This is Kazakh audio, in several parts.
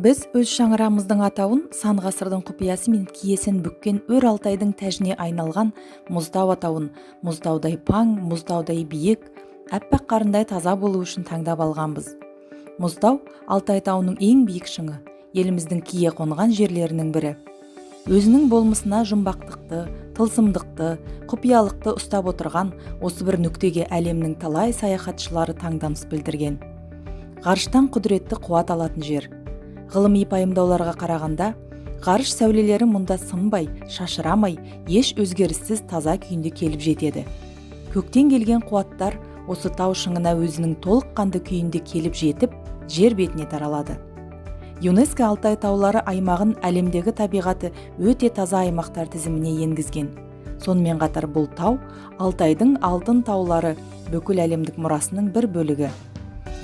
Біз өз шаңырағымыздың атауын сан ғасырдың құпиясы мен киесін бүккен өр Алтайдың тәжіне айналған Мұзтау атауын мұздаудай паң, мұздаудай биік, әппақ қарындай таза болу үшін таңдап алғанбыз. Мұздау Алтай тауының ең биік шыңы, еліміздің кие қонған жерлерінің бірі. Өзінің болмысына жұмбақтықты, тылсымдықты, құпиялықты ұстап отырған осы бір нүктеге әлемнің талай саяхатшылары таңданыс білдірген. Ғарыштан құдіретті қуат алатын жер. Ғылыми пайымдауларға қарағанда, ғарыш сәулелері мұнда сынбай, шашырамай, еш өзгеріссіз таза күйінде келіп жетеді. Көктен келген қуаттар осы тау шыңына өзінің толыққанды күйінде келіп жетіп, жер бетіне таралады. ЮНЕСКО Алтай таулары аймағын әлемдегі табиғаты өте таза аймақтар тізіміне енгізген. Сонымен қатар бұл тау Алтайдың алтын таулары бүкіл әлемдік мұрасының бір бөлігі.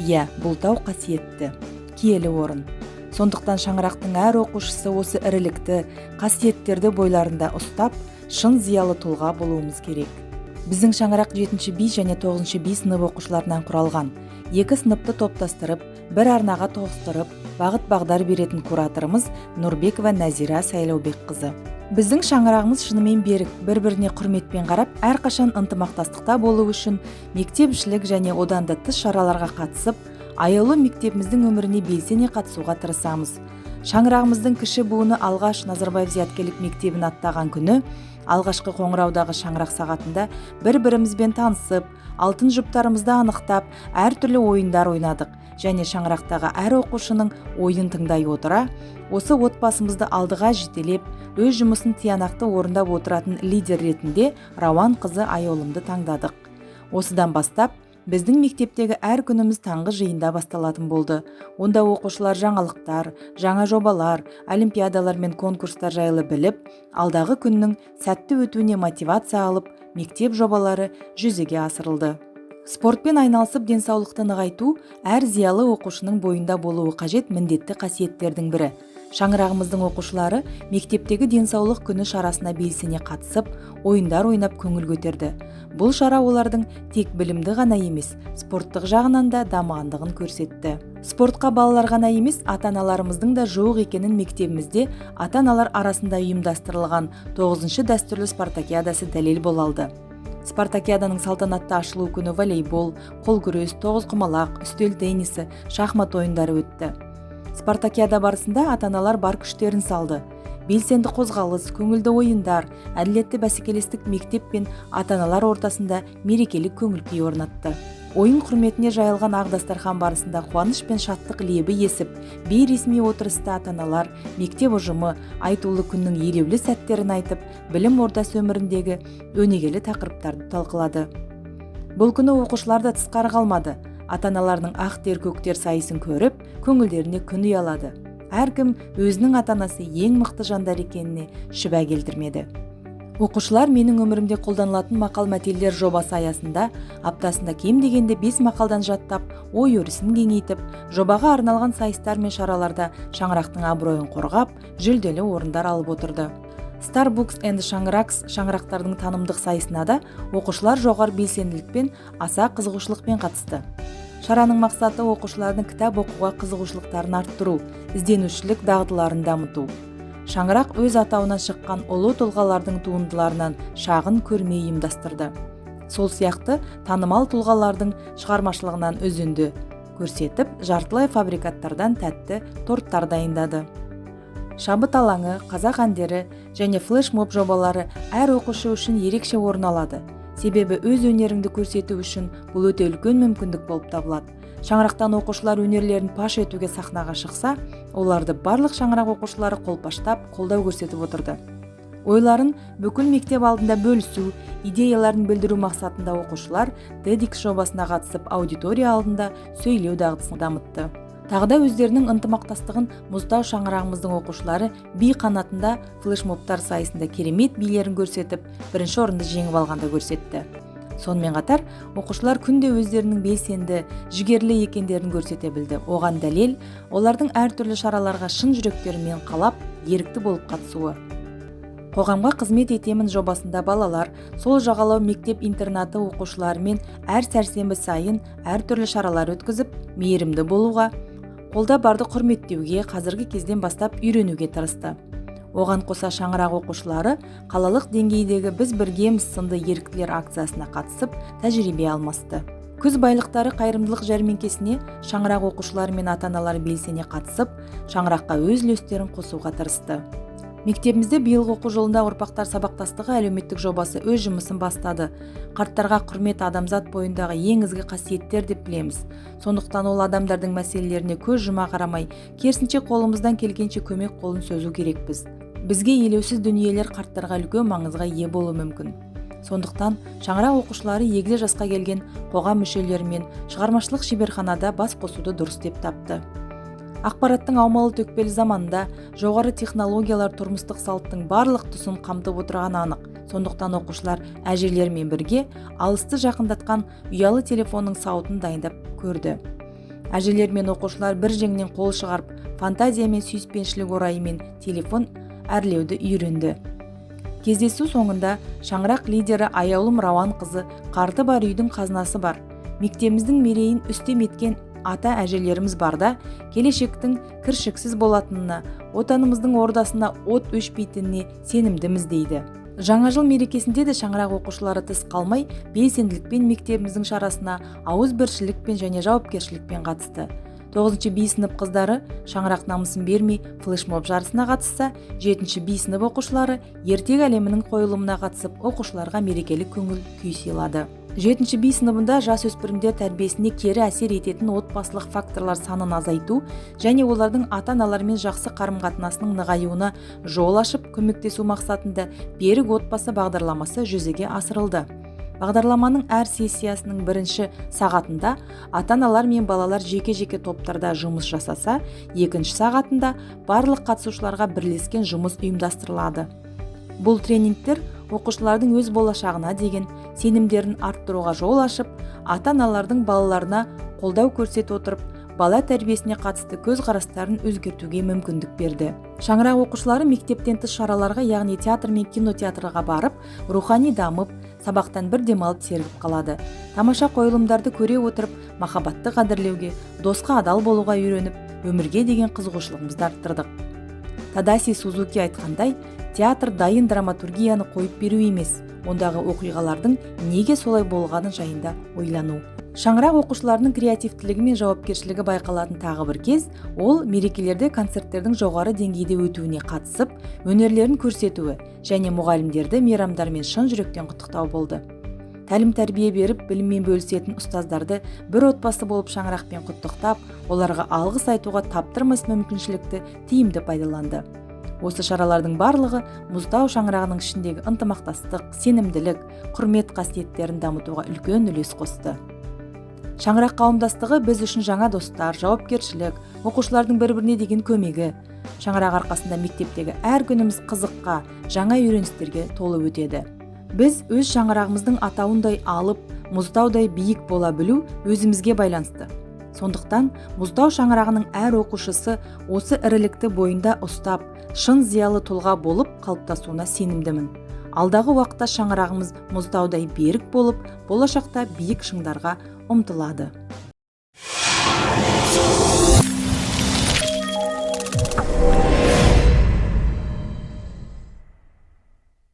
Иә, бұл тау қасиетті, киелі орын. Сондықтан шаңырақтың әр оқушысы осы ірілікті, қасиеттерді бойларында ұстап, шын зиялы тұлға болуымыз керек. Біздің шаңырақ 7-ші би және 9-ші би сынып оқушыларынан құралған. 2 сыныпты топтастырып, бір арнаға тоғыстырып, бағыт-бағдар беретін кураторымыз Нұрбекова Нәзира Сайлаубекқызы. Біздің шаңырағымыз шынымен берік, бір-біріне құрметпен қарап, әрқашан ынтымақтастықта болу үшін мектепішілік және одан да тыс шараларға қатысып, аяулы мектебіміздің өміріне белсене қатысуға тырысамыз. Шаңырағымыздың кіші буыны алғаш Назарбаев зияткерлік мектебін аттаған күні, алғашқы қоңыраудағы шаңырақ сағатында бір-бірімізбен танысып, алтын жұптарымызды анықтап, әртүрлі ойындар ойнадық және шаңырақтағы әр оқушының ойын тыңдай отыра, осы отбасымызды алдыға жетелеп, өз жұмысын тиянақты орындап отыратын лидер ретінде Рауан қызы аяулымды таңдадық. Осыдан бастап, біздің мектептегі әр күніміз таңғы жиында басталатын болды. Онда оқушылар жаңалықтар, жаңа жобалар, олимпиадалар мен конкурстар жайлы біліп, алдағы күннің сәтті өтуіне мотивация алып, мектеп жобалары жүзеге асырылды. Спортпен айналысып денсаулықты нығайту әр зиялы оқушының бойында болуы қажет міндетті қасиеттердің бірі. Шаңырағымыздың оқушылары мектептегі денсаулық күні шарасына белсене қатысып, ойындар ойнап көңіл көтерді. Бұл шара олардың тек білімді ғана емес, спорттық жағынан да дамығандығын көрсетті. Спортқа балалар ғана емес, ата-аналарымыздың да жоқ екенін мектебімізде ата-аналар арасында ұйымдастырылған 9-шы дәстүрлі спартакиадасы дәлел бола алды. Спартакиаданың салтанатты ашылу күні волейбол, қол күрес, тоғызқұмалақ, үстел теннисі, шахмат ойындары өтті. Спартакиада барысында ата-аналар бар күштерін салды. Белсенді қозғалыс, көңілді ойындар, әділетті бәсекелестік мектеп пен ата-аналар ортасында мерекелік көңіл-күй орнатты. Ойын құрметіне жайылған ақ дастархан барысында қуаныш пен шаттық лебі есіп, бейресми отырыста ата-аналар, мектеп ұжымы айтулы күннің елеулі сәттерін айтып, білім ордасы өміріндегі өнегелі тақырыптарды талқылады. Бұл күні оқушылар да тысқары қалмады. Ата-аналардың ақ тер көктер сайысын көріп, көңілдеріне күн ұялады. Әркім өзінің ата-анасы ең мықты жандар екеніне шүбә келтірмеді. Оқушылар менің өмірімде қолданылатын мақал-мәтелдер жобасы аясында аптасында кем дегенде 5 мақалдан жаттап, ой өрісін кеңейтіп, жобаға арналған сайыстар мен шараларда шаңырақтың абыройын қорғап, жүлделі орындар алып отырды. Starbucks and Шаңырақс шаңырақтардың танымдық сайысына да оқушылар жоғары белсенділікпен, аса қызығушылықпен қатысты. Шараның мақсаты оқушылардың кітап оқуға қызығушылықтарын арттыру, ізденушілік дағдыларын дамыту. Шаңырақ өз атауынан шыққан ұлы тұлғалардың туындыларынан шағын көрме ұйымдастырды. Сол сияқты танымал тұлғалардың шығармашылығынан үзінді көрсетіп, жартылай фабрикаттардан тәтті торттар дайындады. Шабыт алаңы, қазақ әндері және флешмоб жобалары әр оқушы үшін ерекше орын алады. Себебі өз өнеріңді көрсету үшін бұл өте үлкен мүмкіндік болып табылады. Шаңырақтан оқушылар өнерлерін паш етуге сахнаға шықса, оларды барлық шаңырақ оқушылары қолпаштап, қолдау көрсетіп отырды. Ойларын бүкіл мектеп алдында бөлісу, идеяларын білдіру мақсатында оқушылар TEDx жобасына қатысып, аудитория алдында сөйлеу дағдысын дамытты. Тағда өздерінің ынтымақтастығын Мұзтау шаңырағымыздың оқушылары би қанатында флешмобтар сайысында керемет билерін көрсетіп, бірінші орынды жеңіп алғанда көрсетті. Сонымен қатар, оқушылар күнде өздерінің белсенді, жігерлі екендерін көрсете білді. Оған дәлел, олардың әртүрлі шараларға шын жүректерімен қалап, ерікті болып қатысуы. Қоғамға қызмет етемін жобасында балалар сол жағалау мектеп-интернаты оқушыларымен әр сәрсенбі сайын әртүрлі шаралар өткізіп, мейірімді болуға, қолда барды құрметтеуге қазіргі кезден бастап үйренуге тырысты. Оған қоса шаңырақ оқушылары қалалық деңгейдегі Біз біргеміз сынды еріктілер акциясына қатысып, тәжірибе алмасты. Күз байлықтары қайырымдылық жәрмеңкесіне шаңырақ оқушылары мен ата-аналары белсене қатысып, шаңыраққа өз үлестерін қосуға тырысты. Мектебімізде биылғы оқу жылында ұрпақтар сабақтастығы әлеуметтік жобасы өз жұмысын бастады. Қарттарға құрмет адамзат бойындағы ең ізгі қасиеттер деп білеміз. Сондықтан ол адамдардың мәселелеріне көз жұма қарамай, керісінше қолымыздан келгенше көмек қолын созу керекпіз. Бізге елеусіз дүниелер қарттарға үлкен маңызға ие болуы мүмкін. Сондықтан шаңырақ оқушылары егде жасқа келген қоғам мүшелерімен шығармашылық шеберханада бас қосуды дұрыс деп тапты. Ақпараттың аумалы төкпелі заманында жоғары технологиялар тұрмыстық салттың барлық тұсын қамтып отырғаны анық. Сондықтан оқушылар әжелермен бірге алысты жақындатқан ұялы телефонның сауытын дайындап көрді. Әжелер мен оқушылар бір жеңнен қол шығарып, фантазия мен сүйіспеншілік орайымен телефон әрлеуді үйренді. Кездесу соңында шаңырақ лидері Аяулым Рауан қызы «Қарты бар үйдің қазынасы бар. Мектебіміздің мерейін үстем еткен ата әжелеріміз барда, келешектің кіршіксіз болатынына, отанымыздың ордасына от өшпейтініне сенімдіміз» дейді. Жаңа жыл мерекесінде де шаңырақ оқушылары тыс қалмай, белсенділікпен мектебіміздің шарасына ауызбіршілікпен және жауапкершілікпен қатысты. 9-ші B сынып қыздары шаңырақ намысын бермей флешмоб жарысына қатысса, 7-ші B сынып оқушылары ертегі әлемінің қойылымына қатысып, оқушыларға мерекелік көңіл күй сыйлады. 7-ші B сыныбында жасөспірімдер тәрбиесіне кері әсер ететін отбасылық факторлар санын азайту және олардың ата-аналармен жақсы қарым-қатынасының нығаюына жол ашып, көмектесу мақсатында берік отбасы бағдарламасы жүзеге асырылды. Бағдарламаның әр сессиясының бірінші сағатында ата-аналар мен балалар жеке-жеке топтарда жұмыс жасаса, екінші сағатында барлық қатысушыларға бірлескен жұмыс ұйымдастырылады. Бұл тренингтер оқушылардың өз болашағына деген сенімдерін арттыруға жол ашып, ата-аналардың балаларына қолдау көрсете отырып, бала тәрбиесіне қатысты көзқарастарын өзгертуге мүмкіндік берді. Шаңырақ оқушылары мектептен тыс шараларға, яғни театр мен кинотеатрға барып, рухани дамып, сабақтан бір демалып сергіп қалады. Тамаша қойылымдарды көре отырып, махаббатты қадірлеуге, досқа адал болуға үйреніп, өмірге деген қызығушылығымызды арттырдық. Тадаси Сузуки айтқандай, театр дайын драматургияны қойып беру емес, ондағы оқиғалардың неге солай болғаны жайында ойлану. Шаңырақ оқушыларының креативтілігі мен жауапкершілігі байқалатын тағы бір кез, ол мерекелерде концерттердің жоғары деңгейде өтуіне қатысып, өнерлерін көрсетуі және мұғалімдерді мейрамдармен шын жүректен құттықтау болды. Тәлім-тәрбие беріп, біліммен бөлісетін ұстаздарды бір отбасы болып шаңырақпен құттықтап, оларға алғыс айтуға таптырмас мүмкіншілікті тиімді пайдаланды. Осы шаралардың барлығы Мұздау шаңырағының ішіндегі ынтымақтастық, сенімділік, құрмет қасиеттерін дамытуға үлкен үлес қосты. Шаңырақ қауымдастығы біз үшін жаңа достар, жауапкершілік, оқушылардың бір-біріне деген көмегі. Шаңырақ арқасында мектептегі әр күніміз қызыққа, жаңа үйреністерге толы өтеді. Біз өз шаңырағымыздың атауындай алып, мұздаудай биік бола білу өзімізге байланысты. Сондықтан Мұздау шаңырағының әр оқушысы осы ірілікті бойында ұстап, шын зиялы тұлға болып қалыптасуына сенімдімін. Алдағы уақытта шаңырағымыз мұздаудай берік болып, болашақта биік шыңдарға ұмтылады.